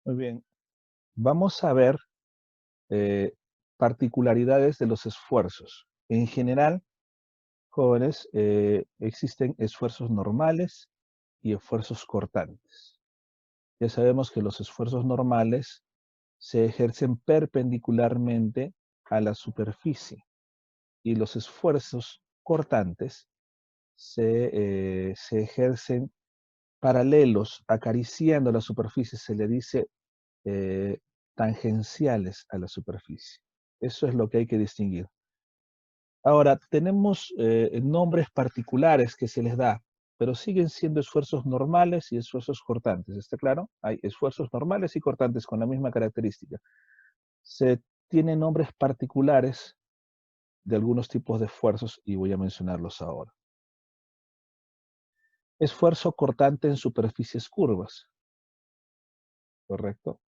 Muy bien. Vamos a ver eh, particularidades de los esfuerzos. En general, jóvenes, existen esfuerzos normales y esfuerzos cortantes. Ya sabemos que los esfuerzos normales se ejercen perpendicularmente a la superficie y los esfuerzos cortantes se ejercen paralelos, acariciando la superficie. Se le dice eh, tangenciales a la superficie. Eso es lo que hay que distinguir. Ahora, tenemos nombres particulares que se les da, pero siguen siendo esfuerzos normales y esfuerzos cortantes. ¿Está claro? Hay esfuerzos normales y cortantes con la misma característica. Se tienen nombres particulares de algunos tipos de esfuerzos y voy a mencionarlos ahora. Esfuerzo cortante en superficies curvas, ¿correcto?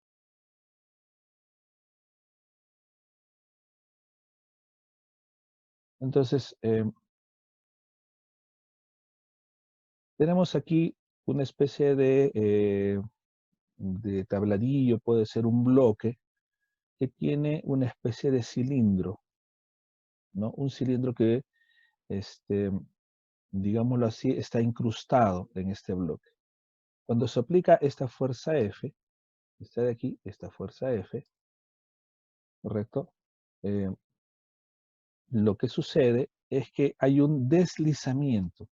Entonces, tenemos aquí una especie de tabladillo, puede ser un bloque, que tiene una especie de cilindro, ¿no? Un cilindro que, este, digámoslo así, está incrustado en este bloque. Cuando se aplica esta fuerza F, esta de aquí, esta fuerza F, ¿correcto? Eh, lo que sucede es que hay un deslizamiento.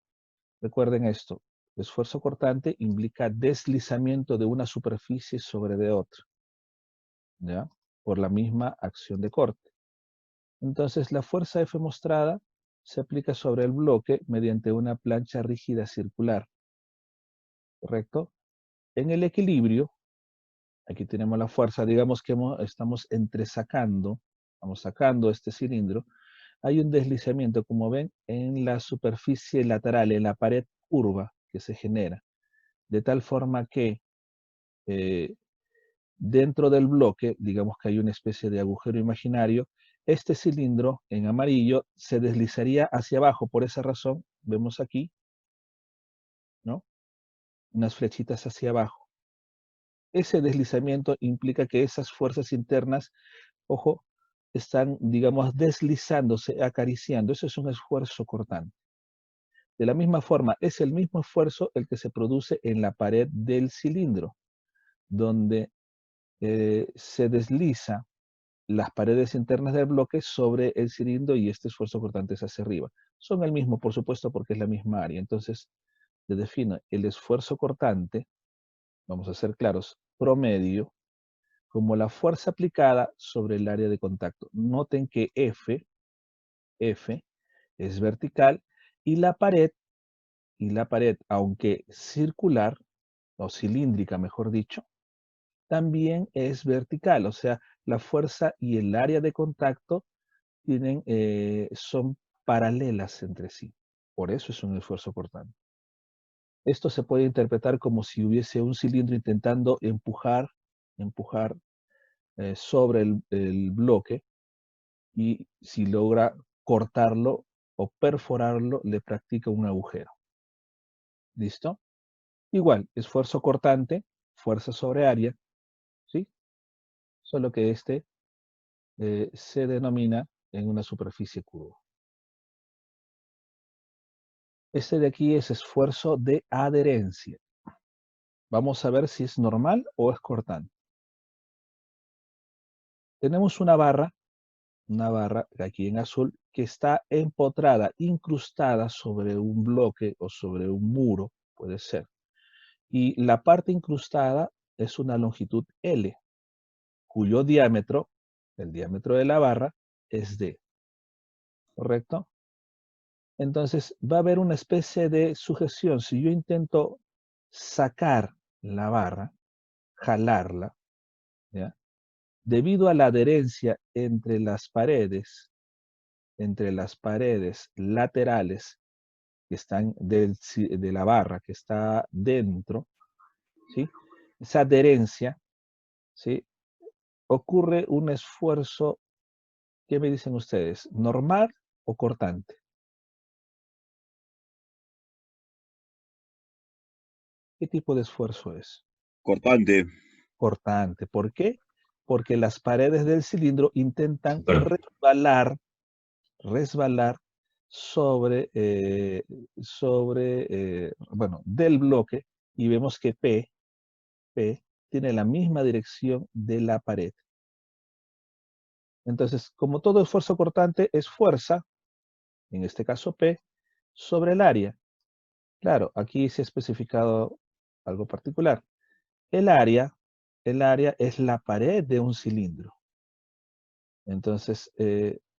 Recuerden esto, esfuerzo cortante implica deslizamiento de una superficie sobre de otra, ¿ya? Por la misma acción de corte. Entonces, la fuerza F mostrada se aplica sobre el bloque mediante una plancha rígida circular, ¿correcto? En el equilibrio, aquí tenemos la fuerza, digamos que estamos entresacando, vamos sacando este cilindro, hay un deslizamiento, como ven, en la superficie lateral, en la pared curva que se genera, de tal forma que eh, dentro del bloque, digamos que hay una especie de agujero imaginario, este cilindro en amarillo se deslizaría hacia abajo. Por esa razón, vemos aquí, ¿no? Unas flechitas hacia abajo. Ese deslizamiento implica que esas fuerzas internas, ojo, están, digamos, deslizándose, acariciando. Eso es un esfuerzo cortante. De la misma forma, es el mismo esfuerzo el que se produce en la pared del cilindro, donde se desliza las paredes internas del bloque sobre el cilindro y este esfuerzo cortante es hacia arriba. Son el mismo, por supuesto, porque es la misma área. Entonces, se define el esfuerzo cortante, vamos a ser claros, promedio, como la fuerza aplicada sobre el área de contacto. Noten que F es vertical y la pared, aunque circular, o cilíndrica, mejor dicho, también es vertical, o sea, la fuerza y el área de contacto son paralelas entre sí. Por eso es un esfuerzo cortante. Esto se puede interpretar como si hubiese un cilindro intentando empujar sobre el bloque y si logra cortarlo o perforarlo, le practica un agujero. ¿Listo? Igual, esfuerzo cortante, fuerza sobre área, ¿sí? Solo que este se denomina en una superficie curva. Este de aquí es esfuerzo de adherencia. Vamos a ver si es normal o es cortante. Tenemos una barra aquí en azul, que está empotrada, incrustada sobre un bloque o sobre un muro, puede ser. Y la parte incrustada es una longitud L, cuyo diámetro, el diámetro de la barra, es D, ¿correcto? Entonces va a haber una especie de sujeción. Si yo intento sacar la barra, jalarla, ¿ya? Debido a la adherencia entre las paredes laterales que están de la barra que está dentro, ¿sí? Esa adherencia, ¿sí? Ocurre un esfuerzo, ¿qué me dicen ustedes? ¿Normal o cortante? ¿Qué tipo de esfuerzo es? Cortante. cortante. ¿Por qué? Porque las paredes del cilindro intentan Perdón. resbalar bueno, del bloque, y vemos que P tiene la misma dirección de la pared. Entonces, como todo esfuerzo cortante es fuerza, en este caso P, sobre el área. Claro, aquí se ha especificado algo particular. El área, el área es la pared de un cilindro. Entonces,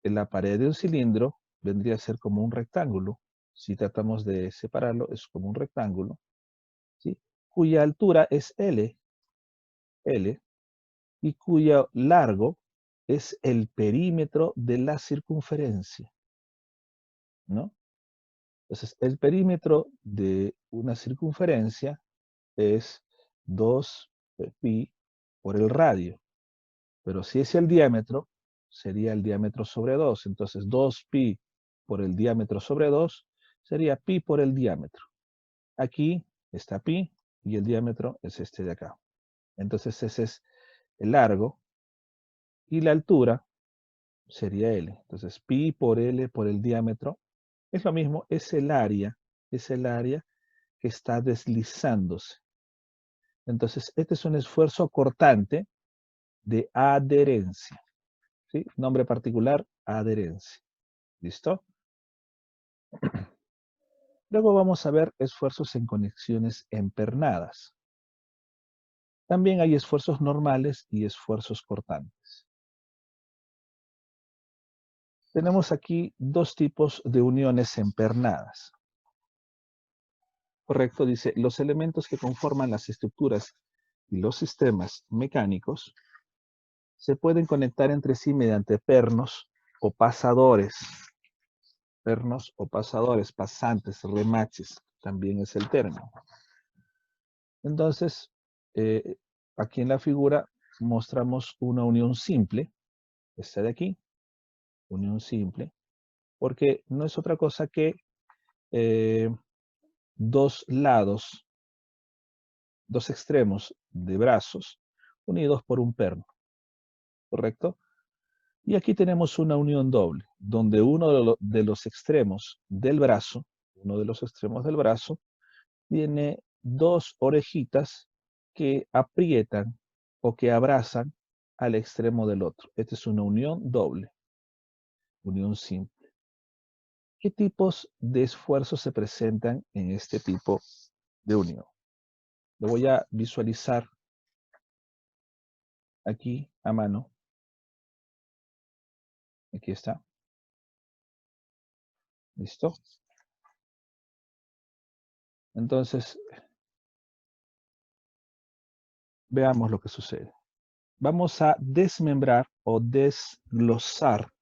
la pared de un cilindro vendría a ser como un rectángulo. Si tratamos de separarlo, es como un rectángulo, ¿sí? Cuya altura es L, y cuyo largo es el perímetro de la circunferencia, ¿no? Entonces, el perímetro de una circunferencia es 2 pi por el radio. Pero si es el diámetro, sería el diámetro sobre 2. Entonces, 2 pi por el diámetro sobre 2 sería pi por el diámetro. Aquí está pi y el diámetro es este de acá. Entonces, ese es el largo y la altura sería L. Entonces, pi por L por el diámetro es lo mismo, es el área que está deslizándose. Entonces, este es un esfuerzo cortante de adherencia, ¿sí? Nombre particular, adherencia. ¿Listo? Luego vamos a ver esfuerzos en conexiones empernadas. También hay esfuerzos normales y esfuerzos cortantes. Tenemos aquí dos tipos de uniones empernadas. Correcto, dice, los elementos que conforman las estructuras y los sistemas mecánicos se pueden conectar entre sí mediante pernos o pasadores. Pernos o pasadores, pasantes, remaches, también es el término. Entonces, eh, aquí en la figura mostramos una unión simple, esta de aquí, unión simple, porque no es otra cosa que eh, dos lados, dos extremos de brazos unidos por un perno, ¿correcto? Y aquí tenemos una unión doble, donde de los extremos del brazo, uno de los extremos del brazo, tiene dos orejitas que aprietan o que abrazan al extremo del otro. Esta es una unión doble, unión simple. ¿Qué tipos de esfuerzos se presentan en este tipo de unión? Lo voy a visualizar aquí a mano. Aquí está. ¿Listo? Entonces, veamos lo que sucede. Vamos a desmembrar o desglosar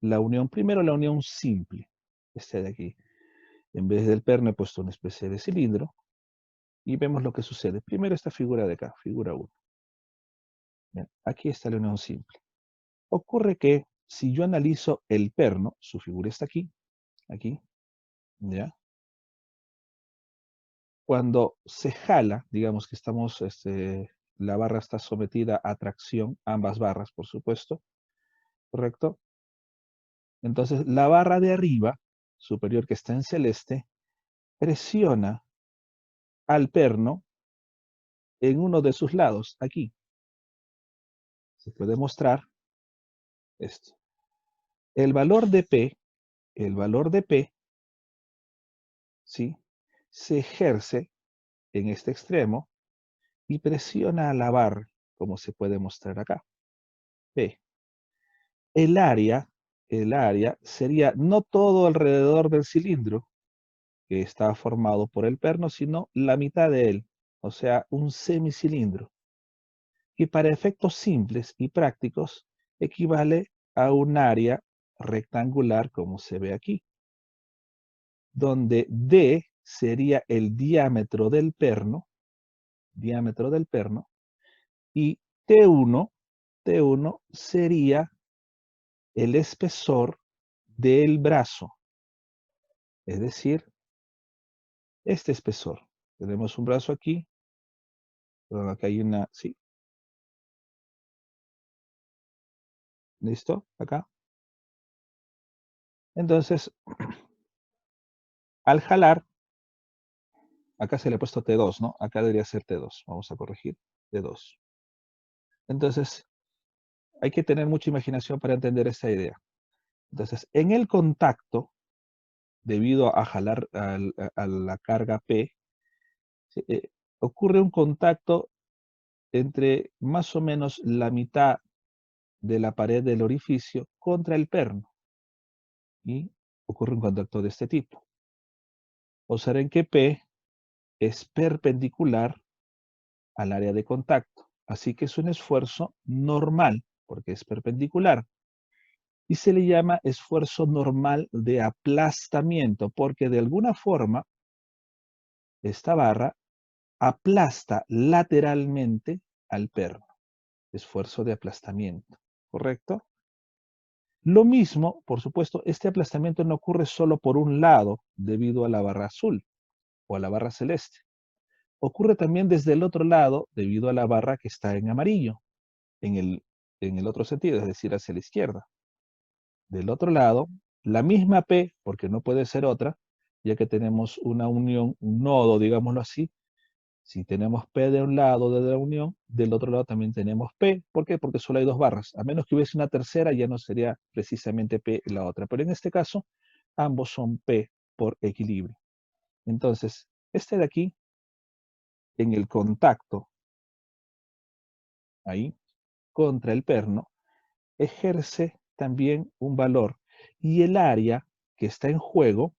la unión. Primero la unión simple, este de aquí. En vez del perno he puesto una especie de cilindro y vemos lo que sucede. Primero esta figura de acá, figura 1. Bien, aquí está la unión simple. Ocurre que si yo analizo el perno, su figura está aquí, ¿ya? Cuando se jala, digamos que la barra está sometida a tracción, ambas barras, por supuesto, ¿correcto? Entonces, la barra de arriba, superior que está en celeste, presiona al perno en uno de sus lados, aquí. Se puede mostrar esto. El valor de P, ¿sí? Se ejerce en este extremo y presiona a la barra, como se puede mostrar acá. P. El área, el área sería no todo alrededor del cilindro, que está formado por el perno, sino la mitad de él, o sea, un semicilindro. Y para efectos simples y prácticos, equivale a un área rectangular, como se ve aquí, donde D sería el diámetro del perno, y T1 sería el espesor del brazo, es decir, este espesor. Tenemos un brazo aquí, perdón, acá hay una, sí, ¿Listo? Acá. Entonces, al jalar, acá se le ha puesto T2, ¿no? Acá debería ser T2. Vamos a corregir. T2. Entonces, hay que tener mucha imaginación para entender esta idea. Entonces, en el contacto, debido a jalar a la carga P, ¿sí? Ocurre un contacto entre más o menos la mitad de la pared del orificio contra el perno y ocurre un contacto de este tipo. Observen que P es perpendicular al área de contacto, así que es un esfuerzo normal porque es perpendicular y se le llama esfuerzo normal de aplastamiento porque de alguna forma esta barra aplasta lateralmente al perno. Esfuerzo de aplastamiento, ¿correcto? Lo mismo, por supuesto, este aplastamiento no ocurre solo por un lado debido a la barra azul o a la barra celeste. Ocurre también desde el otro lado debido a la barra que está en amarillo, en el, en el otro sentido, es decir, hacia la izquierda. Del otro lado, la misma P, porque no puede ser otra, ya que tenemos una unión, un nodo, digámoslo así. Si tenemos P de un lado de la unión, del otro lado también tenemos P. ¿Por qué? Porque solo hay dos barras. A menos que hubiese una tercera, ya no sería precisamente P la otra. Pero en este caso, ambos son P por equilibrio. Entonces, este de aquí, en el contacto, ahí, contra el perno, ejerce también un valor. Y el área que está en juego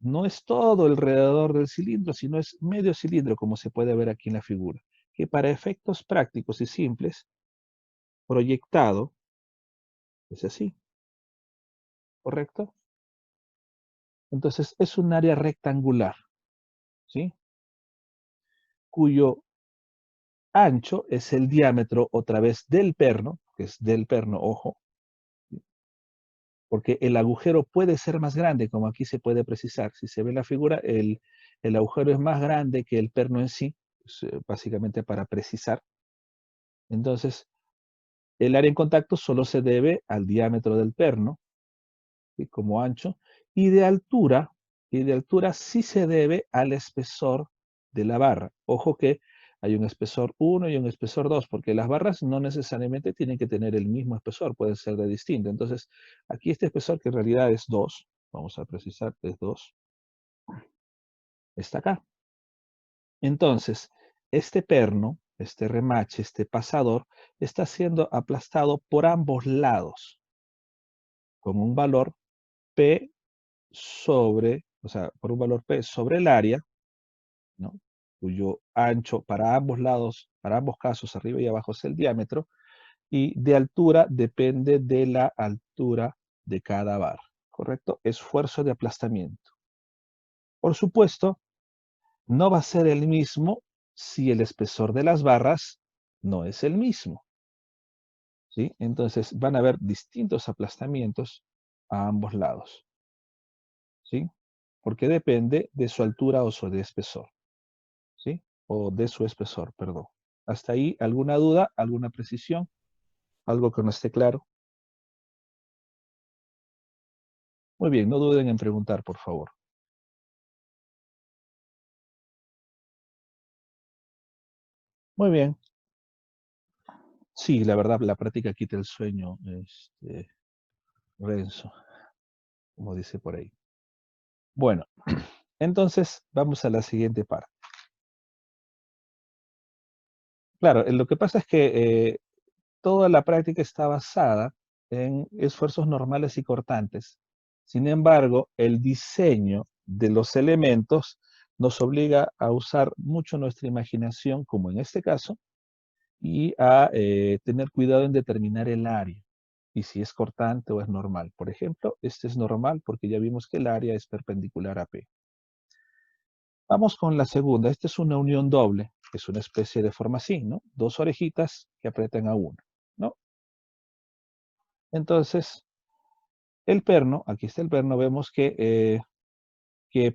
no es todo alrededor del cilindro, sino es medio cilindro, como se puede ver aquí en la figura, que para efectos prácticos y simples, proyectado, es así, ¿correcto? Entonces es un área rectangular, ¿sí? Cuyo ancho es el diámetro otra vez del perno, que es del perno, ojo, porque el agujero puede ser más grande, como aquí se puede precisar. Si se ve en la figura, el agujero es más grande que el perno en sí, pues, básicamente para precisar. Entonces, el área en contacto solo se debe al diámetro del perno, ¿sí? Como ancho, y de altura sí se debe al espesor de la barra. Ojo que hay un espesor 1 y un espesor 2, porque las barras no necesariamente tienen que tener el mismo espesor, pueden ser de distinto. Entonces, aquí este espesor, que en realidad es 2, vamos a precisar, es 2, está acá. Entonces, este perno, este remache, este pasador, está siendo aplastado por ambos lados, con un valor P sobre, o sea, por un valor P sobre el área, ¿no? Cuyo ancho para ambos lados, para ambos casos, arriba y abajo, es el diámetro, y de altura depende de la altura de cada barra, ¿correcto? Esfuerzo de aplastamiento. Por supuesto, no va a ser el mismo si el espesor de las barras no es el mismo, ¿sí? Entonces van a haber distintos aplastamientos a ambos lados, ¿sí? Porque depende de su altura o su de espesor. ¿Sí? O de su espesor, perdón. Hasta ahí, ¿alguna duda? ¿Alguna precisión? ¿Algo que no esté claro? Muy bien, no duden en preguntar, por favor. Muy bien. Sí, la verdad, la práctica quita el sueño, Renzo, como dice por ahí. Bueno, entonces vamos a la siguiente parte. Claro, lo que pasa es que toda la práctica está basada en esfuerzos normales y cortantes. Sin embargo, el diseño de los elementos nos obliga a usar mucho nuestra imaginación, como en este caso, y a tener cuidado en determinar el área y si es cortante o es normal. Por ejemplo, este es normal porque ya vimos que el área es perpendicular a P. Vamos con la segunda. Esta es una unión doble, que es una especie de forma así, ¿no? Dos orejitas que apretan a una, ¿no? Entonces, el perno, aquí está el perno, vemos que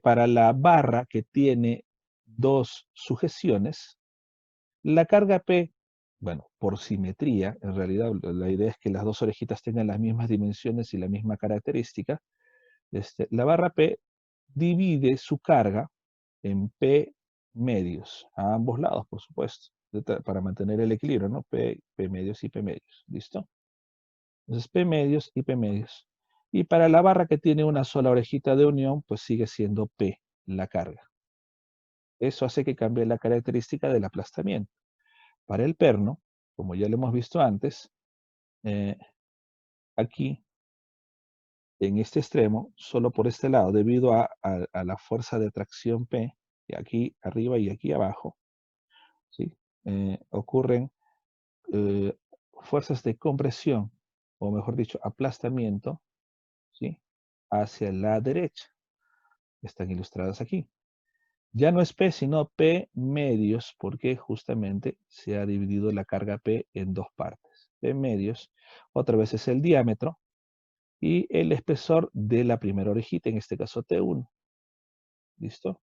para la barra que tiene dos sujeciones, la carga P bueno, por simetría, en realidad la idea es que las dos orejitas tengan las mismas dimensiones y la misma característica, la barra P divide su carga en P medios, a ambos lados, por supuesto, para mantener el equilibrio, ¿no? P medios y P medios, ¿listo? Entonces, P medios y P medios. Y para la barra que tiene una sola orejita de unión, pues sigue siendo P, la carga. Eso hace que cambie la característica del aplastamiento. Para el perno, como ya lo hemos visto antes, eh, aquí, en este extremo, solo por este lado, debido a la fuerza de tracción P, y aquí arriba y aquí abajo, ¿sí? Ocurren eh, fuerzas de compresión, o mejor dicho, aplastamiento, ¿sí? Hacia la derecha. Están ilustradas aquí. Ya no es P, sino P medios, porque justamente se ha dividido la carga P en dos partes. P medios, otra vez es el diámetro, y el espesor de la primera orejita, en este caso T1. ¿Listo?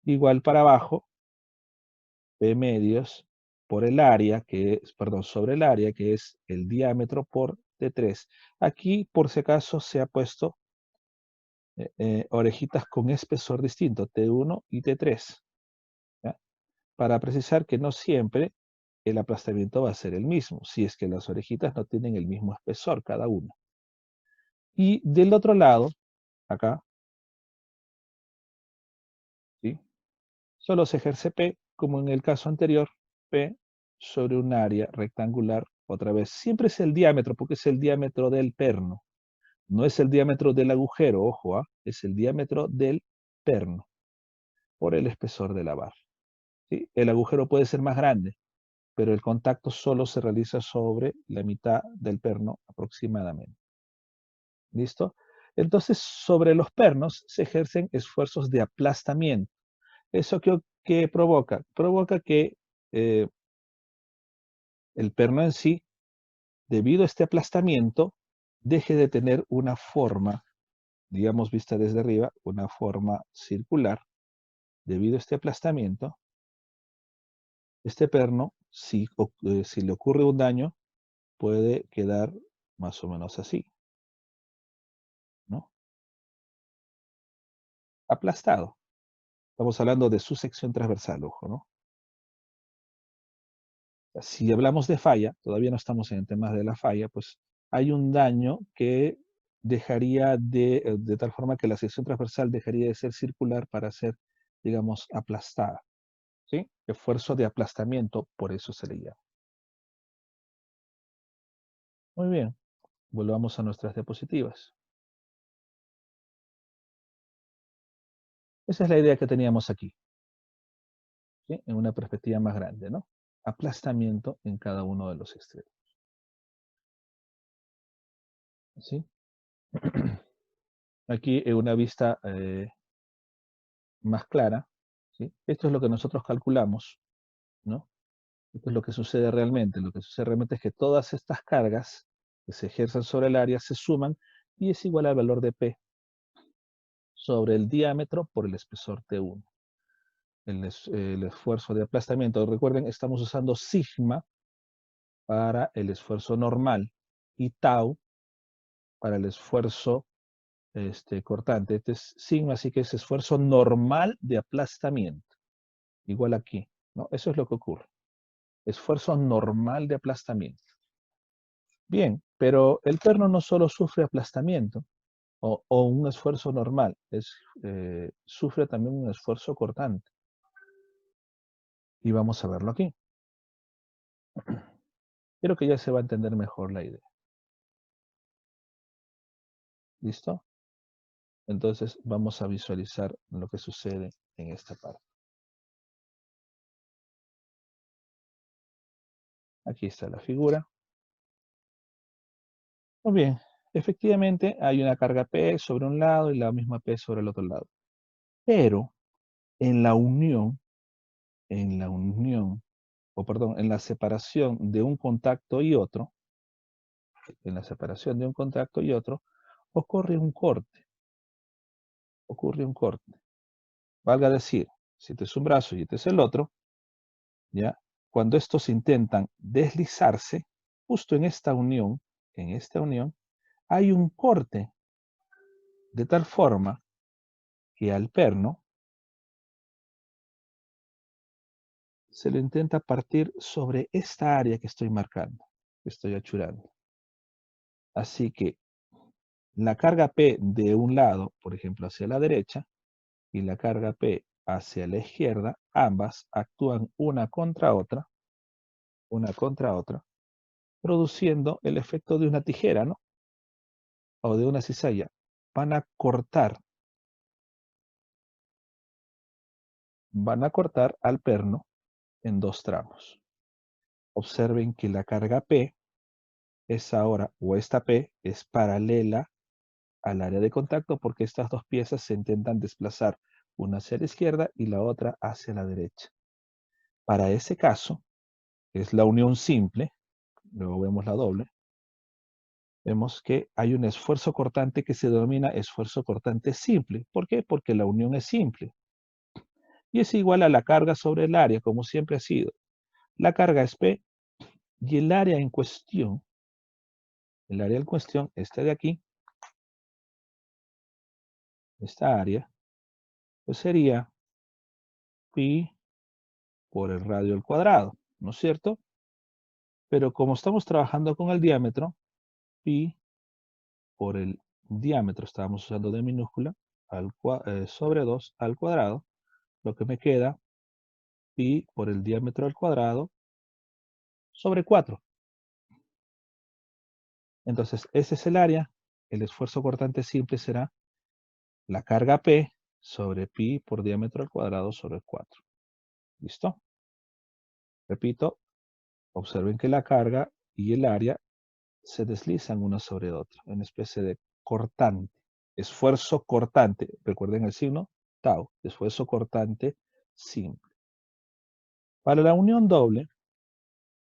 Igual para abajo, P medios por el área, que es, perdón, sobre el área, que es el diámetro por T3. Aquí, por si acaso, se ha puesto orejitas con espesor distinto, T1 y T3. ¿Ya? Para precisar que no siempre el aplastamiento va a ser el mismo, si es que las orejitas no tienen el mismo espesor cada una. Y del otro lado, acá, ¿sí? Solo se ejerce P, como en el caso anterior, P sobre un área rectangular, otra vez. Siempre es el diámetro, porque es el diámetro del perno. No es el diámetro del agujero, ojo, es el diámetro del perno, por el espesor de la barra. ¿Sí? El agujero puede ser más grande, pero el contacto solo se realiza sobre la mitad del perno aproximadamente. ¿Listo? Entonces, sobre los pernos se ejercen esfuerzos de aplastamiento. ¿Eso qué provoca? Provoca que eh, el perno en sí, debido a este aplastamiento, deje de tener una forma, digamos vista desde arriba, una forma circular. Debido a este aplastamiento, este perno, si le ocurre un daño, puede quedar más o menos así, ¿no? Aplastado. Estamos hablando de su sección transversal, ojo, ¿no? Si hablamos de falla, todavía no estamos en temas de la falla, pues hay un daño que dejaría de tal forma que la sección transversal dejaría de ser circular para ser, digamos, aplastada, ¿sí? Esfuerzo de aplastamiento, por eso se le llama. Muy bien, volvamos a nuestras diapositivas. Esa es la idea que teníamos aquí, ¿sí? En una perspectiva más grande, ¿no? Aplastamiento en cada uno de los extremos, ¿sí? Aquí en una vista más clara, ¿sí? Esto es lo que nosotros calculamos, ¿no? Esto es lo que sucede realmente. Lo que sucede realmente es que todas estas cargas que se ejercen sobre el área se suman y es igual al valor de P sobre el diámetro por el espesor T1. El esfuerzo de aplastamiento, recuerden, estamos usando sigma para el esfuerzo normal y tau para el esfuerzo cortante. Este es sigma, así que es esfuerzo normal de aplastamiento. Igual aquí, ¿no? Eso es lo que ocurre. Esfuerzo normal de aplastamiento. Bien, pero el perno no solo sufre aplastamiento o un esfuerzo normal, sufre también un esfuerzo cortante. Y vamos a verlo aquí. Creo que ya se va a entender mejor la idea. ¿Listo? Entonces vamos a visualizar lo que sucede en esta parte. Aquí está la figura. Muy bien, efectivamente hay una carga P sobre un lado y la misma P sobre el otro lado. Pero en la unión, o perdón, en la separación de un contacto y otro, en la separación de un contacto y otro, ocurre un corte, ocurre un corte. Valga decir, si este es un brazo y este es el otro, ¿ya? cuando estos intentan deslizarse, justo en esta unión, hay un corte, de tal forma que al perno se lo intenta partir sobre esta área que estoy marcando, que estoy achurando. Así que la carga P de un lado, por ejemplo, hacia la derecha, y la carga P hacia la izquierda, ambas actúan una contra otra, produciendo el efecto de una tijera, ¿no? O de una cizalla. Van a cortar al perno en dos tramos. Observen que la carga P es ahora, o esta P es paralela al área de contacto porque estas dos piezas se intentan desplazar, una hacia la izquierda y la otra hacia la derecha. Para ese caso, es la unión simple, luego vemos la doble, vemos que hay un esfuerzo cortante que se denomina esfuerzo cortante simple. ¿Por qué? Porque la unión es simple. Y es igual a la carga sobre el área, como siempre ha sido. La carga es P y el área en cuestión, esta de aquí, esta área, pues sería pi por el radio al cuadrado, ¿no es cierto? Pero como estamos trabajando con el diámetro, pi por el diámetro, estábamos usando de minúscula, sobre 2 al cuadrado, lo que me queda, pi por el diámetro al cuadrado, sobre 4. Entonces, ese es el área. El esfuerzo cortante simple será la carga P sobre pi por diámetro al cuadrado sobre 4. ¿Listo? Repito, observen que la carga y el área se deslizan una sobre otra, en especie de cortante. Esfuerzo cortante, recuerden el signo, tau, esfuerzo cortante simple. Para la unión doble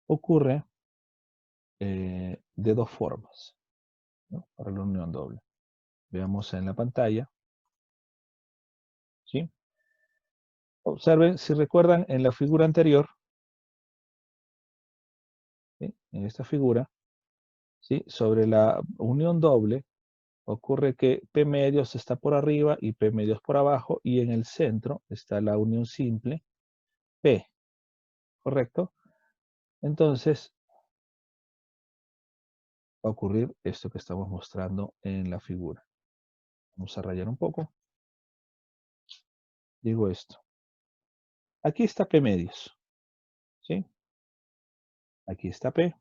ocurre de dos formas, ¿no? Para la unión doble. Veamos en la pantalla, ¿sí? Observen, si recuerdan en la figura anterior, ¿sí? En esta figura, ¿sí? Sobre la unión doble, ocurre que P medios está por arriba y P medios por abajo, y en el centro está la unión simple, P, ¿correcto? Entonces, va a ocurrir esto que estamos mostrando en la figura. Vamos a rayar un poco. Digo esto. Aquí está P medios, ¿sí? Aquí está P,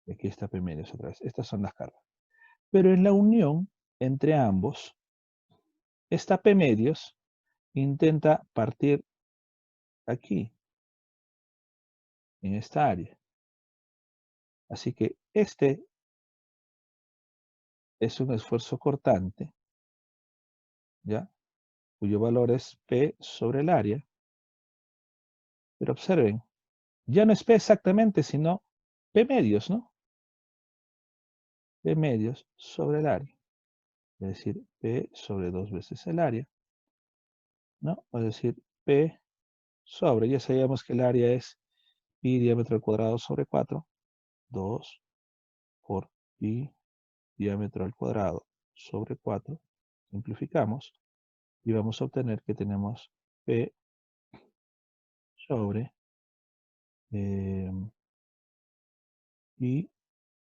y aquí está P medios otra vez. Estas son las cargas. Pero en la unión entre ambos, esta P medios intenta partir aquí, en esta área. Así que este es un esfuerzo cortante, ¿ya? Cuyo valor es P sobre el área. Pero observen, ya no es P exactamente, sino P medios, ¿no? P medios sobre el área. Es decir, P sobre 2 veces el área, ¿no? Es decir, P sobre, ya sabíamos que el área es pi diámetro al cuadrado sobre 4, 2 por pi diámetro al cuadrado sobre 4. Simplificamos y vamos a obtener que tenemos P sobre pi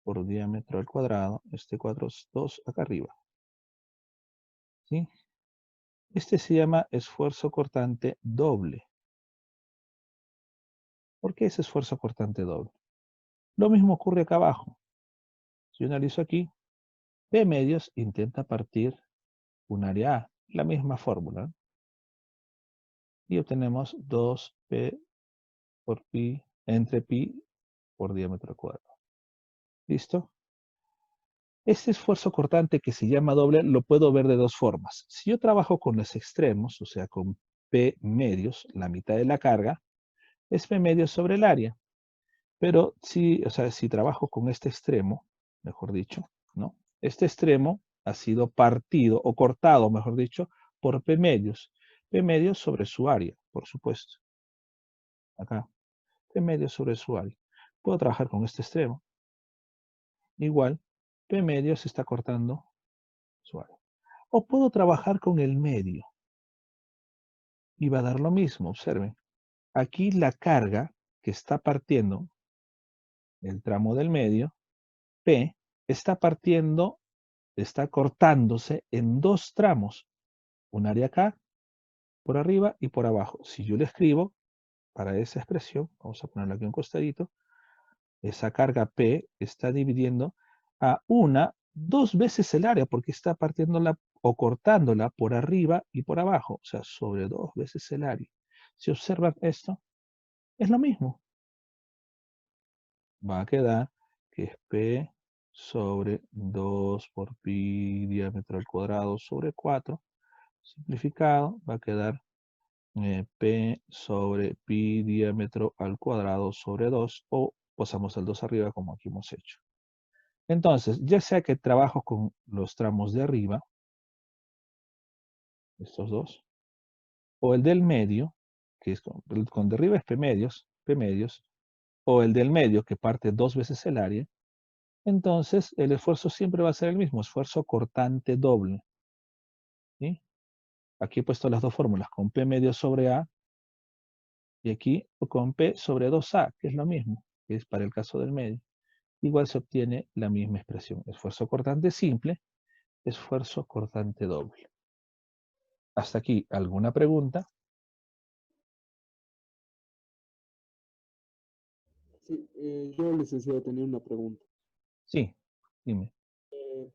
por diámetro al cuadrado, este 4 es 2 acá arriba, ¿sí? Este se llama esfuerzo cortante doble. ¿Por qué es esfuerzo cortante doble? Lo mismo ocurre acá abajo. Si yo analizo aquí, P medios intenta partir un área A, la misma fórmula, y obtenemos 2P por pi entre pi por diámetro al cuadrado. ¿Listo? Este esfuerzo cortante que se llama doble lo puedo ver de dos formas. Si yo trabajo con los extremos, o sea, con P medios, la mitad de la carga, es P medios sobre el área. Pero si, o sea, si trabajo con este extremo, mejor dicho, ¿no? Este extremo ha sido partido o cortado, mejor dicho, por P medios. P medios sobre su área, por supuesto. acá, P medio sobre su área. Puedo trabajar con este extremo. Igual, P medio se está cortando su área. O puedo trabajar con el medio. Y va a dar lo mismo, observen. Aquí la carga que está partiendo el tramo del medio, P, está cortándose en dos tramos. Un área acá, por arriba y por abajo. Si yo le escribo para esa expresión, vamos a ponerlo aquí un costadito, esa carga P está dividiendo a dos veces el área, porque está partiéndola o cortándola por arriba y por abajo, o sea, sobre dos veces el área. Si observan esto, es lo mismo. Va a quedar que es P sobre 2 por pi diámetro al cuadrado sobre 4. Simplificado, va a quedar P sobre pi diámetro al cuadrado sobre 2, o pasamos el 2 arriba como aquí hemos hecho. Entonces, ya sea que trabajo con los tramos de arriba, estos dos, o el del medio, que es con de arriba es P medios, o el del medio que parte dos veces el área, entonces el esfuerzo siempre va a ser el mismo, esfuerzo cortante doble. ¿Sí? Aquí he puesto las dos fórmulas, con P medio sobre A, y aquí con P sobre 2A, que es lo mismo, que es para el caso del medio. Igual se obtiene la misma expresión, esfuerzo cortante simple, esfuerzo cortante doble. Hasta aquí, ¿alguna pregunta? Sí, yo, licenciado, tenía una pregunta. Sí, dime. Eh,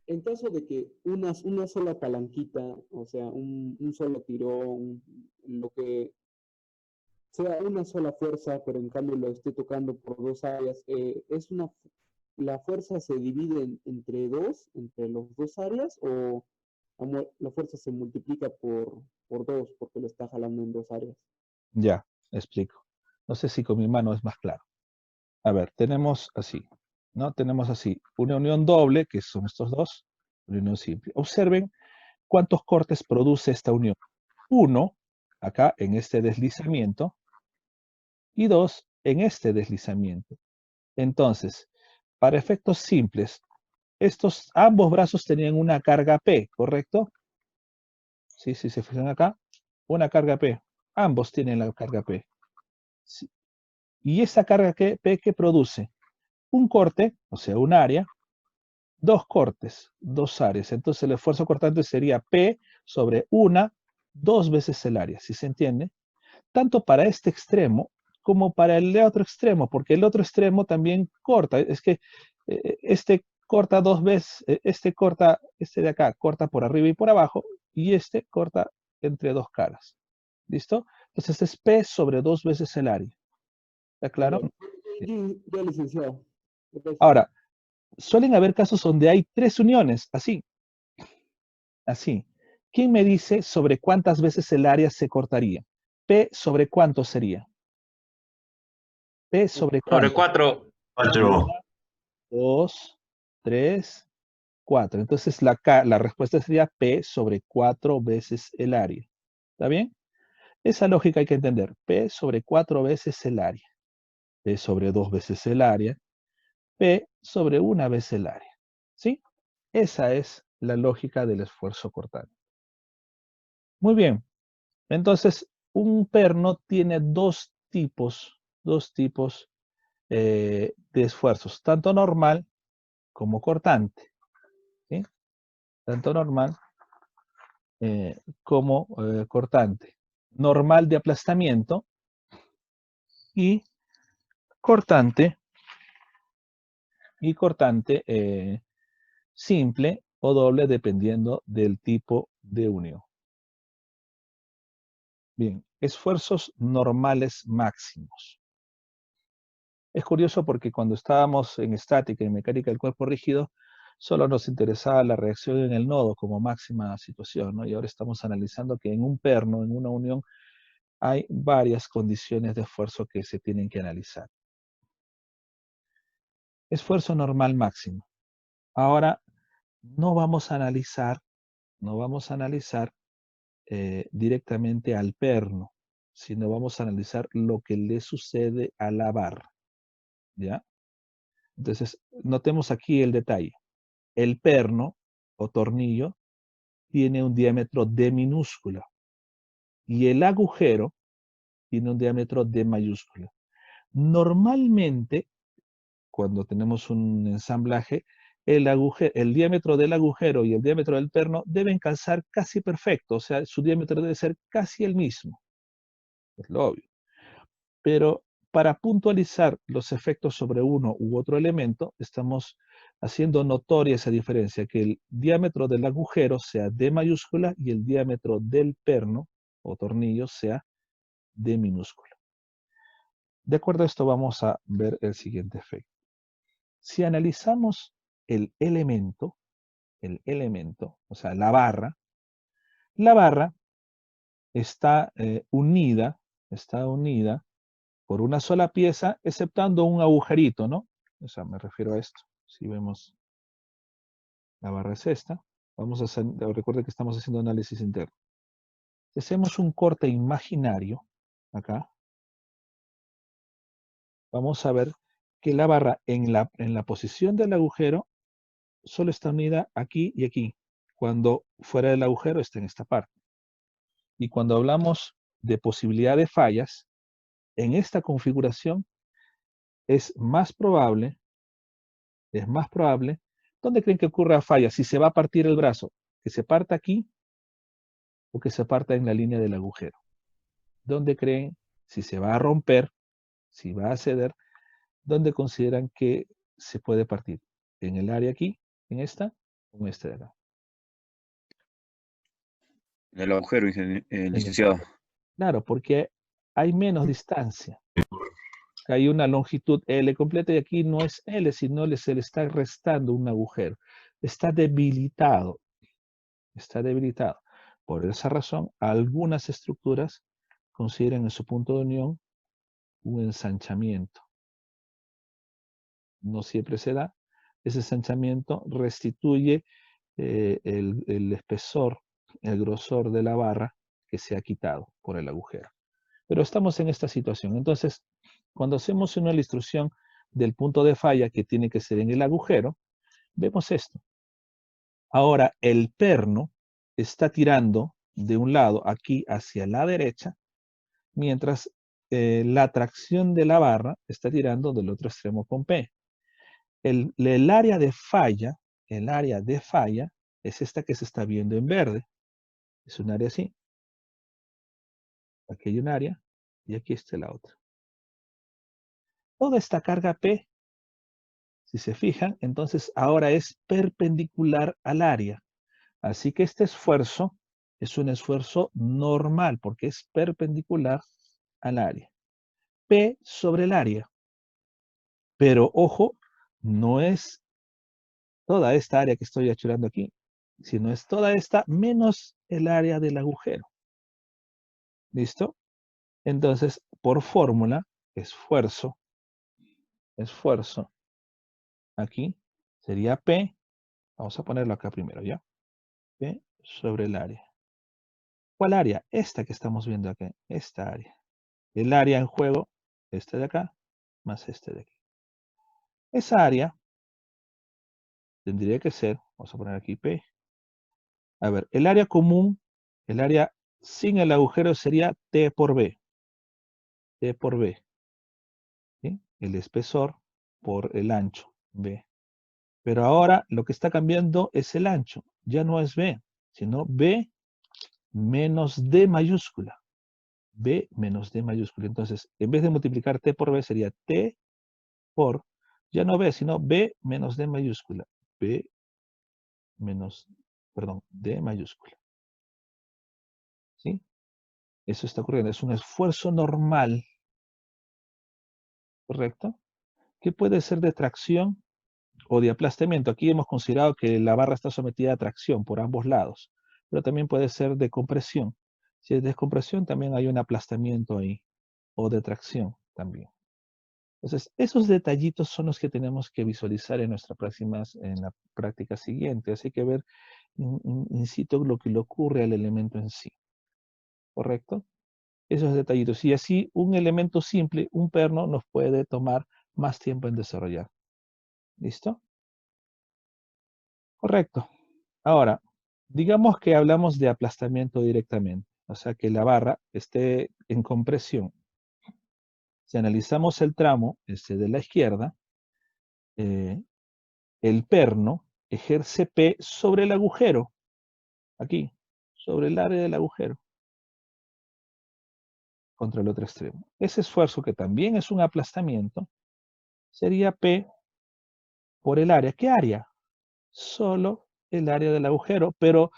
en caso de que una sola palanquita, o sea, un solo tirón, lo que sea una sola fuerza, pero en cambio lo esté tocando por dos áreas, la fuerza se divide entre los dos áreas, o la fuerza se multiplica por dos porque lo está jalando en dos áreas. Ya, explico. No sé si con mi mano es más claro. A ver, tenemos así, ¿no? Tenemos así, una unión doble, que son estos dos, una unión simple. Observen cuántos cortes produce esta unión. Uno, acá en este deslizamiento, y dos, en este deslizamiento. Entonces, para efectos simples, ambos brazos tenían una carga P, ¿correcto? Sí, sí, se fijan acá, una carga P. Ambos tienen la carga P. Sí. Y esa carga P que produce un corte, o sea, un área, dos cortes, dos áreas. Entonces el esfuerzo cortante sería P sobre dos veces el área, ¿sí se entiende? Tanto para este extremo como para el otro extremo, porque el otro extremo también corta. Es que este corta dos veces, este de acá corta por arriba y por abajo, y este corta entre dos caras. ¿Listo? Entonces es P sobre dos veces el área. ¿Está claro? Ya, ya, licenciado. Gracias. Ahora, suelen haber casos donde hay tres uniones, así. Así. ¿Quién me dice sobre cuántas veces el área se cortaría? P sobre cuánto sería. P sobre Sobre cuánto. 4. 4. 2, 3, 4. Entonces la respuesta sería P sobre 4 veces el área. ¿Está bien? Esa lógica hay que entender. P sobre 4 veces el área. P sobre 2 veces el área. P sobre una vez el área. ¿Sí? Esa es la lógica del esfuerzo cortante. Muy bien. Entonces, un perno tiene dos tipos de esfuerzos, tanto normal como cortante. ¿Sí? Tanto normal como cortante. Normal de aplastamiento y cortante, simple o doble dependiendo del tipo de unión. Bien, esfuerzos normales máximos. Es curioso porque cuando estábamos en estática y mecánica del cuerpo rígido, solo nos interesaba la reacción en el nodo como máxima situación, ¿no? Y ahora estamos analizando que en un perno, en una unión, hay varias condiciones de esfuerzo que se tienen que analizar. Esfuerzo normal máximo. Ahora no vamos a analizar directamente al perno, sino vamos a analizar lo que le sucede a la barra, ¿ya? Entonces, notemos aquí el detalle. El perno o tornillo tiene un diámetro D minúscula y el agujero tiene un diámetro D mayúscula. Normalmente, cuando tenemos un ensamblaje, el diámetro del agujero y el diámetro del perno deben calzar casi perfecto, o sea, su diámetro debe ser casi el mismo, es lo obvio. Pero para puntualizar los efectos sobre uno u otro elemento, estamos haciendo notoria esa diferencia, que el diámetro del agujero sea D mayúscula y el diámetro del perno o tornillo sea D minúscula. De acuerdo a esto vamos a ver el siguiente efecto. Si analizamos el elemento, o sea, la barra está unida por una sola pieza, exceptando un agujerito, ¿no? O sea, me refiero a esto. Si vemos, la barra es esta. Vamos a hacer, recuerden que estamos haciendo análisis interno. Si hacemos un corte imaginario, acá, vamos a ver que la barra en la posición del agujero solo está unida aquí y aquí, cuando fuera del agujero está en esta parte. Y cuando hablamos de posibilidad de fallas, en esta configuración es más probable, ¿dónde creen que ocurra falla? Si se va a partir el brazo, que se parta aquí o que se parta en la línea del agujero. ¿Dónde creen, si se va a romper, si va a ceder, dónde consideran que se puede partir? ¿En el área aquí, en esta o en este de acá? El agujero, En el licenciado. agujero. Claro, porque hay menos distancia. Hay una longitud L completa y aquí no es L, sino se le está restando un agujero. Está debilitado. Está debilitado. Por esa razón, algunas estructuras consideran en su punto de unión un ensanchamiento. No siempre se da. Ese ensanchamiento restituye el espesor, el grosor de la barra que se ha quitado por el agujero. Pero estamos en esta situación. Entonces, cuando hacemos una ilustración del punto de falla que tiene que ser en el agujero, vemos esto. Ahora, el perno está tirando de un lado aquí hacia la derecha, mientras la tracción de la barra está tirando del otro extremo con P. El área de falla, es esta que se está viendo en verde. Es un área así. Aquí hay un área y aquí está la otra. Toda esta carga P, si se fijan, entonces ahora es perpendicular al área. Así que este esfuerzo es un esfuerzo normal porque es perpendicular al área. P sobre el área. Pero ojo, no es toda esta área que estoy achurando aquí, sino es toda esta menos el área del agujero. ¿Listo? Entonces, por fórmula, esfuerzo, aquí sería P, vamos a ponerlo acá primero, ¿ya? P sobre el área. ¿Cuál área? Esta que estamos viendo acá, esta área. El área en juego, este de acá, más este de aquí. Esa área tendría que ser, vamos a poner aquí P. A ver, el área común, el área sin el agujero sería T por B. T por B. ¿Sí? El espesor por el ancho, B. Pero ahora lo que está cambiando es el ancho. Ya no es B, sino B menos D mayúscula. B menos D mayúscula. Entonces, en vez de multiplicar T por B, sería T por, ya no B, sino B menos D mayúscula. B menos, perdón, D mayúscula. ¿Sí? Eso está ocurriendo. Es un esfuerzo normal, ¿correcto? Que puede ser de tracción o de aplastamiento. Aquí hemos considerado que la barra está sometida a tracción por ambos lados, pero también puede ser de compresión. Si es de compresión, también hay un aplastamiento ahí, o de tracción también. Entonces, esos detallitos son los que tenemos que visualizar en en la práctica siguiente. Así que ver in situ lo que le ocurre al elemento en sí. ¿Correcto? esos detallitos. Y así un elemento simple, un perno, nos puede tomar más tiempo en desarrollar. ¿Listo? Correcto. Ahora, digamos que hablamos de aplastamiento directamente, o sea que la barra esté en compresión. Si analizamos el tramo de la izquierda, eh, el perno ejerce P sobre el agujero, aquí, sobre el área del agujero, contra el otro extremo. Ese esfuerzo, que también es un aplastamiento, sería P por el área. ¿Qué área? Solo el área del agujero, pero,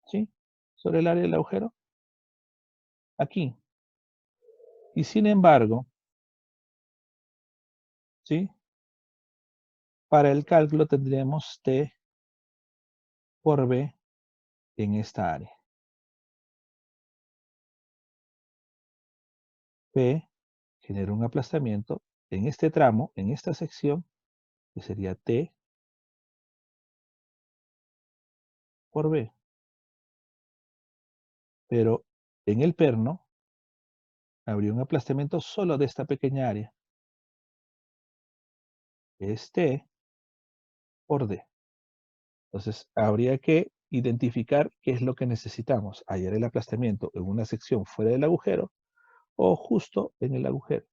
¿sí? Sobre el área del agujero, aquí. Y sin embargo, ¿sí? Para el cálculo tendríamos T por B en esta área. P genera un aplastamiento en este tramo, en esta sección, que sería T por B. Pero en el perno habría un aplastamiento solo de esta pequeña área. Es T por D. Entonces, habría que identificar qué es lo que necesitamos. Hallar el aplastamiento en una sección fuera del agujero o justo en el agujero.